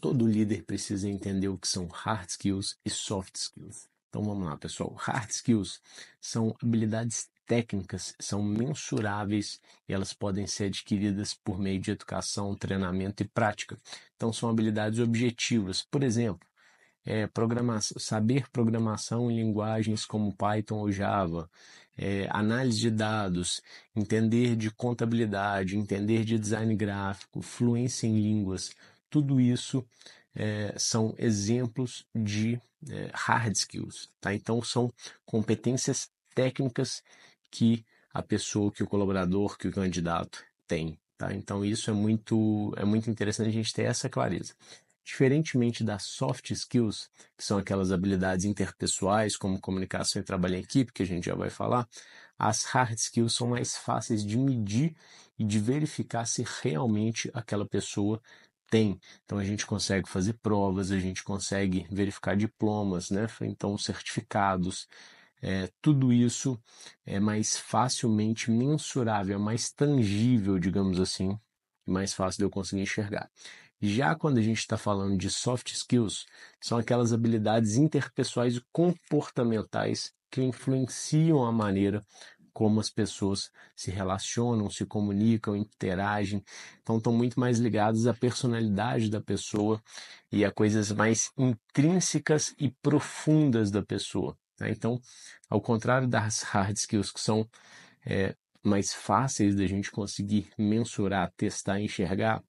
todo líder precisa entender o que são hard skills e soft skills. Então vamos lá, pessoal. Hard skills são habilidades técnicas, são mensuráveis e elas podem ser adquiridas por meio de educação, treinamento e prática. Então são habilidades objetivas. Por exemplo, saber programação em linguagens como Python ou Java, análise de dados, entender de contabilidade, entender de design gráfico, fluência em línguas, tudo isso são exemplos de hard skills, tá? Então são competências técnicas que a pessoa, que o colaborador, que o candidato tem, tá? Então isso é muito interessante a gente ter essa clareza. Diferentemente das soft skills, que são aquelas habilidades interpessoais, como comunicação e trabalho em equipe, que a gente já vai falar, as hard skills são mais fáceis de medir e de verificar se realmente aquela pessoa tem. Então a gente consegue fazer provas, a gente consegue verificar diplomas, né? Então certificados, tudo isso é mais facilmente mensurável, é mais tangível, digamos assim, mais fácil de eu conseguir enxergar. Já quando a gente está falando de soft skills, são aquelas habilidades interpessoais e comportamentais que influenciam a maneira como as pessoas se relacionam, se comunicam, interagem. Então estão muito mais ligadas à personalidade da pessoa e a coisas mais intrínsecas e profundas da pessoa, tá? Então, ao contrário das hard skills, que são mais fáceis da gente conseguir mensurar, testar, enxergar,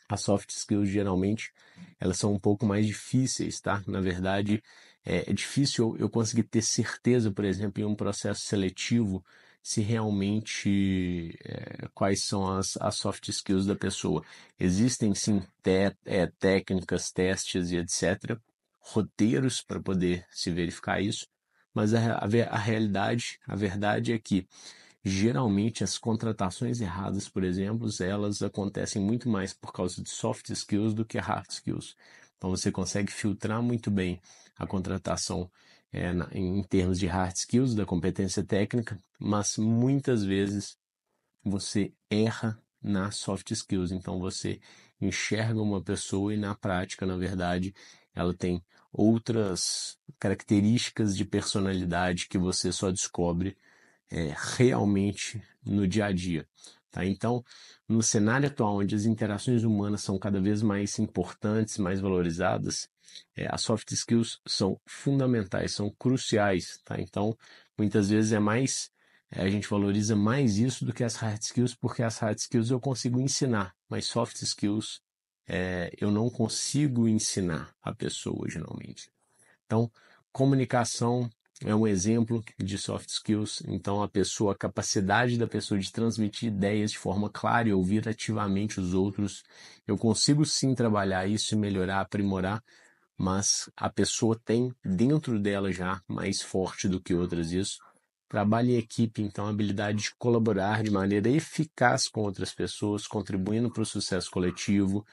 as soft skills geralmente elas são um pouco mais difíceis, tá? Na verdade, é difícil eu conseguir ter certeza, por exemplo, em um processo seletivo, se realmente quais são as soft skills da pessoa. Existem sim técnicas, testes e etc., roteiros para poder se verificar isso, mas a realidade, a verdade é que geralmente as contratações erradas, por exemplo, elas acontecem muito mais por causa de soft skills do que hard skills. Então você consegue filtrar muito bem a contratação em termos de hard skills, da competência técnica, mas muitas vezes você erra nas soft skills. Então você enxerga uma pessoa e na prática, na verdade, ela tem outras características de personalidade que você só descobre realmente no dia a dia. Tá? Então, no cenário atual, onde as interações humanas são cada vez mais importantes, mais valorizadas, as soft skills são fundamentais, são cruciais. Tá? Então, muitas vezes a gente valoriza mais isso do que as hard skills, porque as hard skills eu consigo ensinar, mas soft skills eu não consigo ensinar a pessoa, geralmente. Então, comunicação é um exemplo de soft skills. Então, a capacidade da pessoa de transmitir ideias de forma clara e ouvir ativamente os outros. Eu consigo sim trabalhar isso e melhorar, aprimorar, mas a pessoa tem dentro dela já mais forte do que outras isso. Trabalho em equipe, então, a habilidade de colaborar de maneira eficaz com outras pessoas, contribuindo para o sucesso coletivo.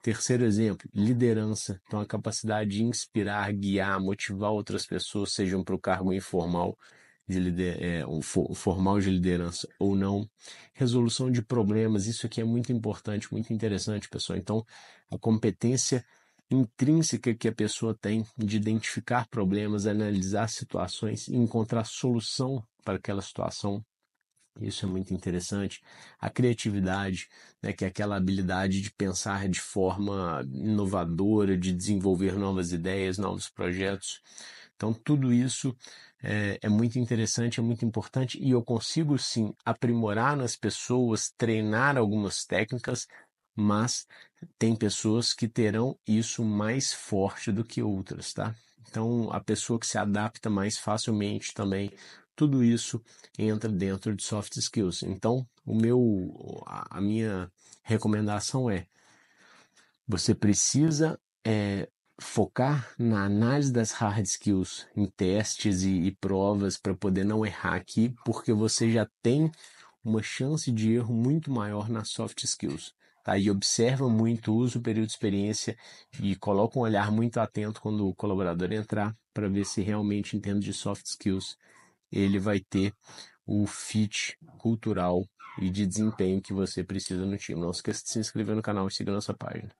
Terceiro exemplo, liderança. Então, a capacidade de inspirar, guiar, motivar outras pessoas, sejam para o cargo informal formal de liderança ou não. Resolução de problemas, isso aqui é muito importante, muito interessante, pessoal. Então, a competência intrínseca que a pessoa tem de identificar problemas, analisar situações e encontrar solução para aquela situação. Isso é muito interessante. A criatividade, né, que é aquela habilidade de pensar de forma inovadora, de desenvolver novas ideias, novos projetos. Então, tudo isso é muito interessante, é muito importante e eu consigo sim aprimorar nas pessoas, treinar algumas técnicas, mas tem pessoas que terão isso mais forte do que outras, tá? Então, a pessoa que se adapta mais facilmente também, tudo isso entra dentro de soft skills. Então, a minha recomendação é: você precisa focar na análise das hard skills, em testes e provas para poder não errar aqui, porque você já tem uma chance de erro muito maior nas soft skills. Tá? E observa muito, usa o período de experiência e coloca um olhar muito atento quando o colaborador entrar para ver se realmente, em termos de soft skills, ele vai ter o fit cultural e de desempenho que você precisa no time. Não esqueça de se inscrever no canal e seguir nossa página.